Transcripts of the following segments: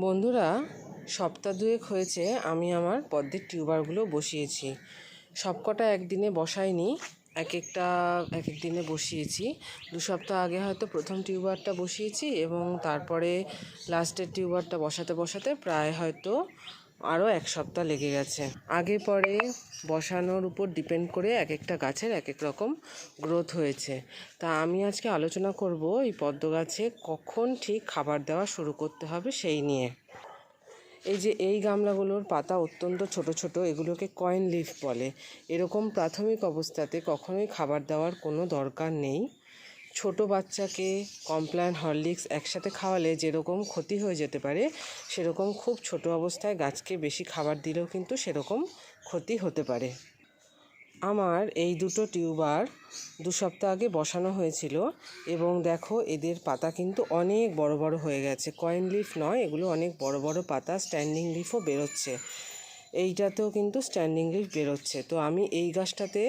বন্ধুরা, সপ্তাহ দুয়েক হয়েছে আমি আমার পদ্মের টিউবারগুলো বসিয়েছি। সবকটা একদিনে বসাইনি, এক এক দিনে বসিয়েছি। 2 সপ্তাহ আগে হয়তো প্রথম টিউবারটা বসিয়েছি এবং তারপরে লাস্টের টিউবারটা বসাতে বসাতে প্রায় হয়তো আরও 1 সপ্তাহ লেগে গেছে। আগে পরে বসানোর উপর ডিপেন্ড করে এক একটা গাছের এক এক রকম গ্রোথ হয়েছে। তা আমি আজকে আলোচনা করব এই পদ্ম গাছে কখন ঠিক খাবার দেওয়া শুরু করতে হবে সেই নিয়ে। এই গামলাগুলোর পাতা অত্যন্ত ছোট ছোট, এগুলোকে কয়েন লিফ বলে। এরকম প্রাথমিক অবস্থাতে কখনোই খাবার দেওয়ার কোনো দরকার নেই। ছোট বাচ্চাকে কমপ্ল্যান, হরলিক্স একসাথে খাওয়ালে যেরকম ক্ষতি হয়ে যেতে পারে, সেরকম খুব ছোট অবস্থায় গাছকে বেশি খাবার দিলেও কিন্তু সেরকম ক্ষতি হতে পারে। আমার এই দুটো টিউবার 2 সপ্তাহ আগে বসানো হয়েছিল এবং দেখো এদের পাতা কিন্তু অনেক বড় বড় হয়ে গেছে। কয়েন লিফ নয়, এগুলো অনেক বড় বড় পাতা, স্ট্যান্ডিং লিফও বেরোচ্ছে। এইটাতেও কিন্তু স্ট্যান্ডিং লিফ বেরোচ্ছে। তো আমি এই গাছটাতে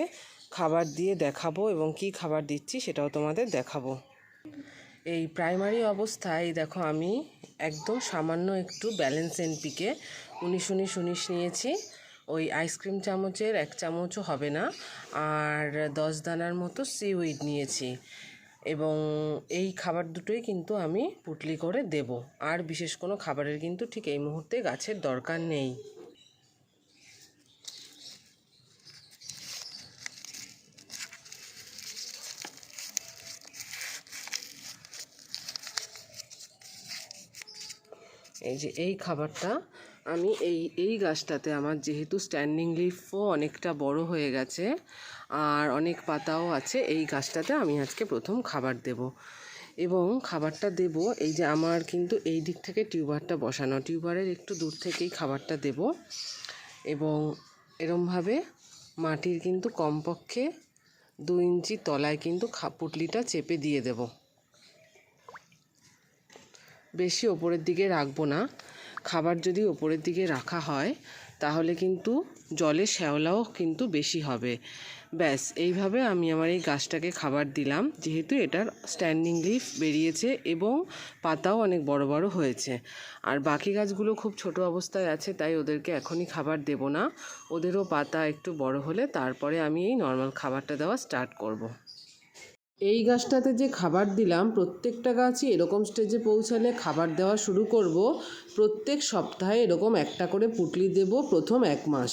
খাবার দিয়ে দেখাবো এবং কি খাবার দিচ্ছি সেটাও তোমাদের দেখাবো। এই প্রাইমারি অবস্থায় দেখো আমি একদম সামান্য একটু ব্যালেন্স এনপিকে 19-19 নিয়েছি। ওই আইসক্রিম চামচের 1 চামচও হবে না। আর 10 দানার মতো সিউইড নিয়েছি এবং এই খাবার দুটোই কিন্তু আমি পুটলি করে দেব। আর বিশেষ কোনো খাবারের কিন্তু ঠিক এই মুহূর্তে গাছের দরকার নেই। এই খাবারটা আমি এই গাছটাতে আমার যেহেতু স্ট্যান্ডিং লিফও অনেকটা বড় হয়ে গেছে আর অনেক পাতাও আছে, এই গাছটাতে আমি আজকে প্রথম খাবার দেব এবং খাবারটা দেব আমার কিন্তু এই দিক থেকে টিউবারটা বসানো, টিউবারের একটু দূর থেকেই খাবারটা দেব এবং এরমভাবে মাটির কিন্তু কমপক্ষে 2 ইঞ্চি তলায় কিন্তু পুটলিটা চেপে দিয়ে দেব। বেশি ওপরের দিকে রাখবো না। খাবার যদি ওপরের দিকে রাখা হয় তাহলে কিন্তু জলে শ্যাওলাও কিন্তু বেশি হবে। ব্যাস, এইভাবে আমি আমার এই গাছটাকে খাবার দিলাম। যেহেতু এটার স্ট্যান্ডিং লিফ বেরিয়েছে এবং পাতাও অনেক বড় বড় হয়েছে, আর বাকি গাছগুলো খুব ছোট অবস্থায় আছে, তাই ওদেরকে এখনই খাবার দেব না। ওদেরও পাতা একটু বড় হলে তারপরে আমি এই নর্মাল খাবারটা দেওয়া স্টার্ট করব। এই গাছটাতে যে খাবার দিলাম, প্রত্যেকটা গাছই এরকম স্টেজে পৌঁছালে খাবার দেওয়া শুরু করব। প্রত্যেক সপ্তাহে এরকম একটা করে পুটলি দেব প্রথম 1 মাস।